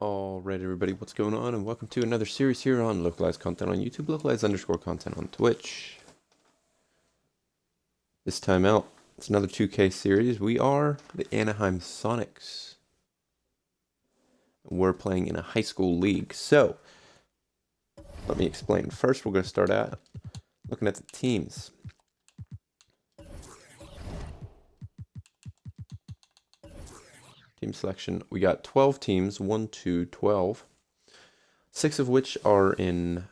Alright everybody, what's going on? And welcome to another series here on localized content on YouTube, localized_content on Twitch. This time out, it's another 2K series. We are the Anaheim Sonics. We're playing in a high school league. So, let me explain. First, we're going to start out looking at the teams. Team selection. We got 12 teams, 1, 2, 12. 6 of which are in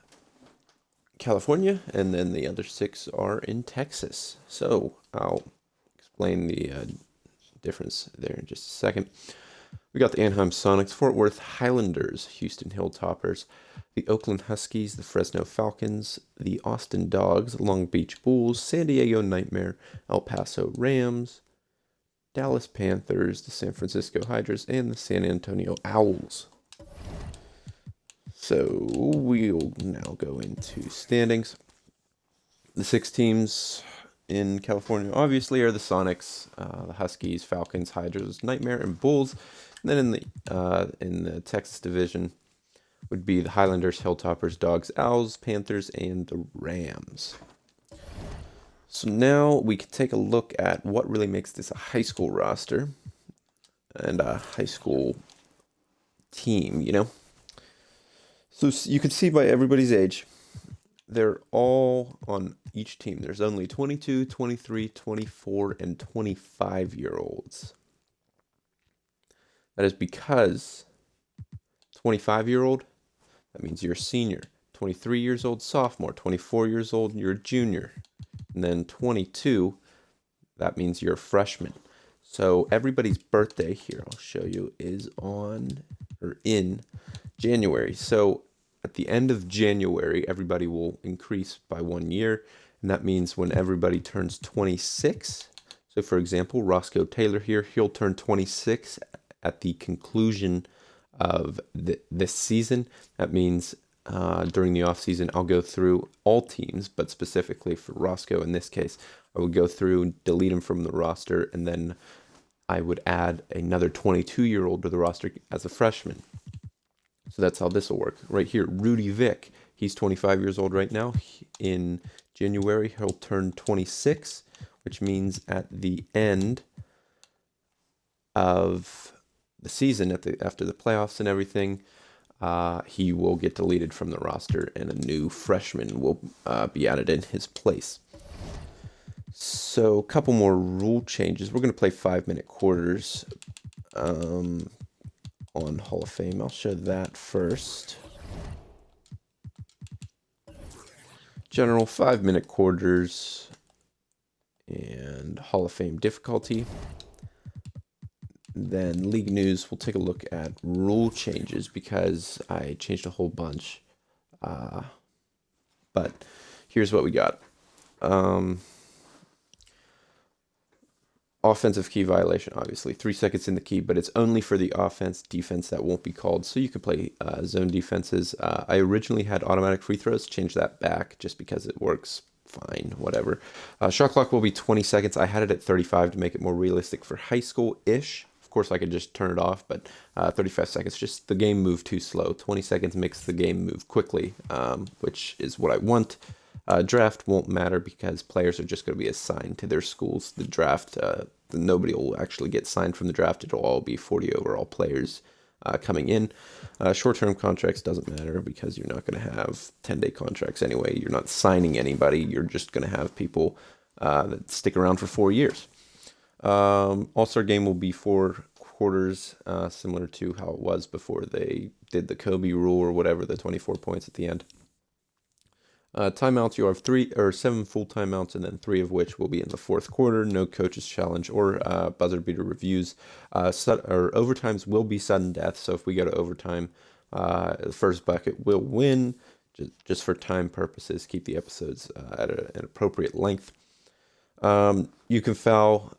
California, and then the other 6 are in Texas. So I'll explain the difference there in just a second. We got the Anaheim Sonics, Fort Worth Highlanders, Houston Hilltoppers, the Oakland Huskies, the Fresno Falcons, the Austin Dogs, Long Beach Bulls, San Diego Nightmare, El Paso Rams, Dallas Panthers, the San Francisco Hydras, and the San Antonio Owls. So we'll now go into standings. The 6 teams in California obviously are the Sonics, the Huskies, Falcons, Hydras, Nightmare, and Bulls. And then in the Texas division would be the Highlanders, Hilltoppers, Dogs, Owls, Panthers, and the Rams. So now we can take a look at what really makes this a high school roster and a high school team, you know? So you can see by everybody's age, they're all on each team. There's only 22, 23, 24, and 25-year-olds. That is because 25-year-old, that means you're a senior. 23 years old, sophomore. 24 years old, you're a junior. And then 22, that means you're a freshman. So everybody's birthday here, I'll show you, is on or in January. So at the end of January, everybody will increase by 1 year. And that means when everybody turns 26. So for example, Roscoe Taylor here, he'll turn 26 at the conclusion of this season. That means during the off season, I'll go through all teams, but specifically for Roscoe in this case, I would go through, delete him from the roster, and then I would add another 22-year-old to the roster as a freshman. So that's how this will work. Right here, Rudy Vick, he's 25 years old right now. In January, he'll turn 26, which means at the end of the season, after the playoffs and everything, he will get deleted from the roster, and a new freshman will be added in his place. So a couple more rule changes. We're going to play 5-minute quarters on Hall of Fame. I'll show that first. General 5-minute quarters and Hall of Fame difficulty. Then league news, we'll take a look at rule changes because I changed a whole bunch. But here's what we got. Offensive key violation, obviously. 3 seconds in the key, but it's only for the offense. Defense, that won't be called. So you can play zone defenses. I originally had automatic free throws. Changed that back just because it works fine, whatever. Shot clock will be 20 seconds. I had it at 35 to make it more realistic for high school-ish. Of course, I could just turn it off, but 35 seconds, just the game moved too slow. 20 seconds makes the game move quickly, which is what I want. Draft won't matter because players are just going to be assigned to their schools. The draft, nobody will actually get signed from the draft. It'll all be 40 overall players coming in. Short-term contracts doesn't matter because you're not going to have 10-day contracts anyway. You're not signing anybody. You're just going to have people that stick around for 4 years. All-Star game will be 4 quarters, similar to how it was before they did the Kobe rule or whatever, the 24 points at the end. Timeouts, you have 7 full timeouts, and then 3 of which will be in the 4th quarter. No coach's challenge or buzzer beater reviews. Overtimes will be sudden death, so if we go to overtime, the first bucket will win. Just for time purposes, keep the episodes at an appropriate length. You can foul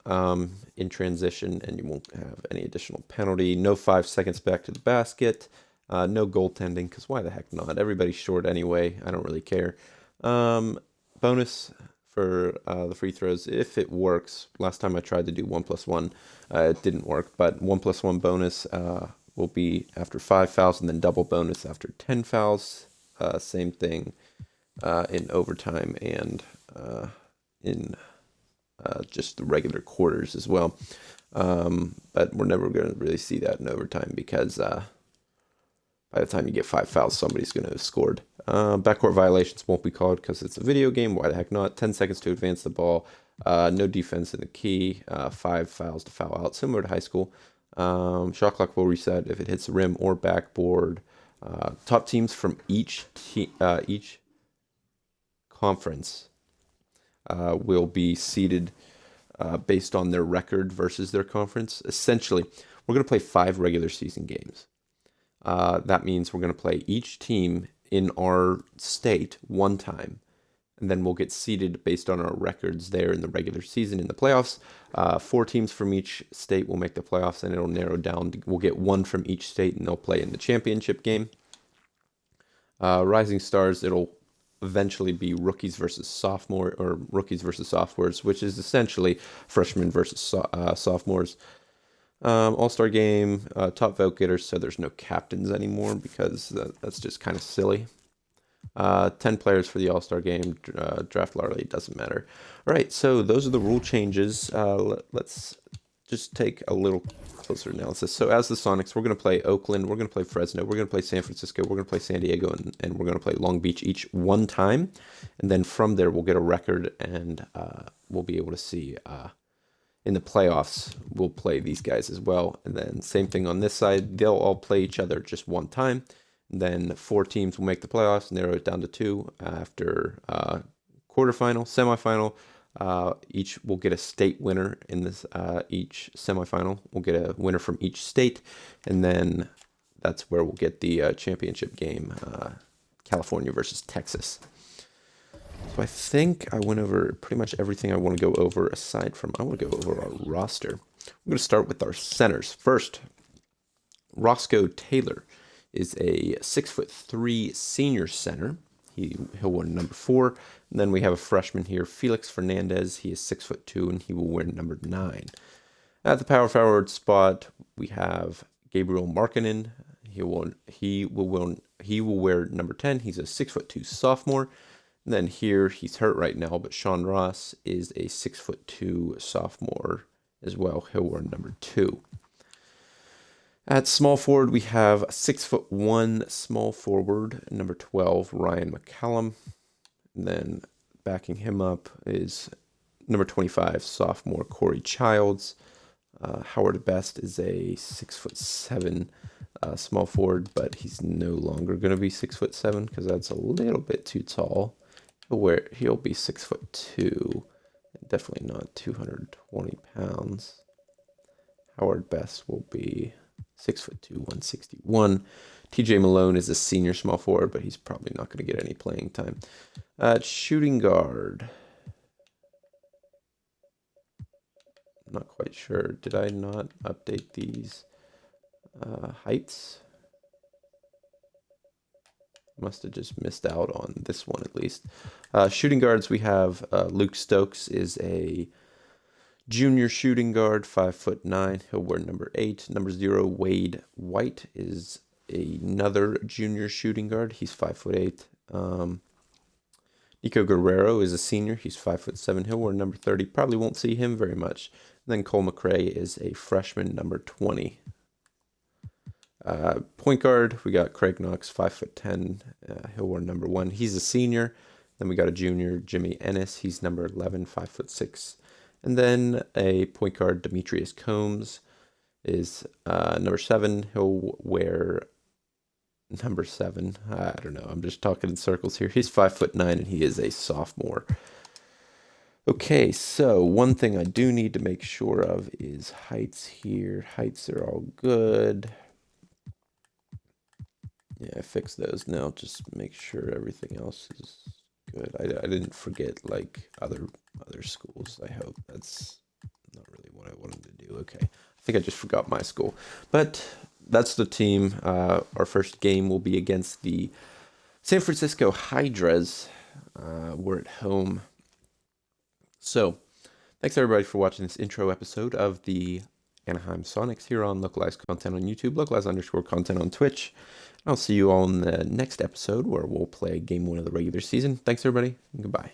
in transition, and you won't have any additional penalty. No 5 seconds back to the basket. No goaltending, because why the heck not? Everybody's short anyway. I don't really care. Bonus for the free throws, if it works. Last time I tried to do 1+1, it didn't work. But 1+1 bonus will be after 5 fouls, and then double bonus after 10 fouls. Same thing in overtime and in just the regular quarters as well. But we're never going to really see that in overtime because by the time you get 5 fouls, somebody's going to have scored. Backcourt violations won't be called because it's a video game. Why the heck not? 10 seconds to advance the ball. No defense in the key. 5 fouls to foul out, similar to high school. Shot clock will reset if it hits the rim or backboard. Top teams from each conference will be seeded based on their record versus their conference. Essentially, we're going to play 5 regular season games. That means we're going to play each team in our state one time, and then we'll get seeded based on our records there in the regular season. In the playoffs, 4 teams from each state will make the playoffs, and it'll narrow down. We'll get 1 from each state, and they'll play in the championship game. Rising Stars, it'll eventually be rookies versus sophomore, or rookies versus sophomores, which is essentially freshmen versus sophomores. All-Star game, top vote getters, so there's no captains anymore because that's just kind of silly. 10 players for the All-Star game, draft lottery, doesn't matter. All right, so those are the rule changes. Let's just take a little closer analysis. So as the Sonics, we're going to play Oakland, we're going to play Fresno, we're going to play San Francisco, we're going to play San Diego, and we're going to play Long Beach each one time. And then from there, we'll get a record, and we'll be able to see in the playoffs, we'll play these guys as well. And then same thing on this side, they'll all play each other just one time. And then 4 teams will make the playoffs, narrow it down to 2 after quarterfinal, semifinal. Each will get a state winner in this. Each semifinal will get a winner from each state, and then that's where we'll get the championship game, California versus Texas. So I think I went over pretty much everything I want to go over. Aside from, I want to go over our roster. I'm going to start with our centers first. Roscoe Taylor is a 6'3" senior center. He'll wear number 4. And then we have a freshman here, Felix Fernandez. He is 6'2", and he will wear number 9. At the power forward spot, we have Gabriel Markkanen. He will wear number 10. He's a 6'2" sophomore. And then here, he's hurt right now, but Sean Ross is a 6'2" sophomore as well. He'll wear number 2. At small forward, we have 6'1" small forward, number 12, Ryan McCallum. And then backing him up is number 25, sophomore Corey Childs. Howard Best is a 6'7" small forward, but he's no longer going to be 6'7" because that's a little bit too tall. He'll be 6'2", definitely not 220 pounds. Howard Best will be 6'2", 161. TJ Malone is a senior small forward, but he's probably not going to get any playing time. Shooting guard. I'm not quite sure. Did I not update these heights? Must have just missed out on this one at least. Shooting guards, we have Luke Stokes is a junior shooting guard, 5'9". He'll wear number 8. Number 0, Wade White is another junior shooting guard. He's 5'8". Nico Guerrero is a senior. He's 5'7". He'll wear number 30. Probably won't see him very much. And then Cole McRae is a freshman, number 20. Point guard, we got Craig Knox, 5'10". He'll wear number 1. He's a senior. Then we got a junior, Jimmy Ennis. He's number 11, 5'6". And then a point guard, Demetrius Combs, is number 7. He'll wear number 7. I don't know. I'm just talking in circles here. He's 5'9", and he is a sophomore. Okay, so one thing I do need to make sure of is heights here. Heights are all good. Yeah, I fixed those now. Just make sure everything else is good. I didn't forget like other schools. I hope that's not really what I wanted to do. Okay, I think I just forgot my school, but that's the team. Our first game will be against the San Francisco Hydras. We're at home. So, thanks everybody for watching this intro episode of the Anaheim Sonics here on Localized Content on YouTube, Localized_content on Twitch. I'll see you all in the next episode where we'll play Game 1 of the regular season. Thanks, everybody, and goodbye.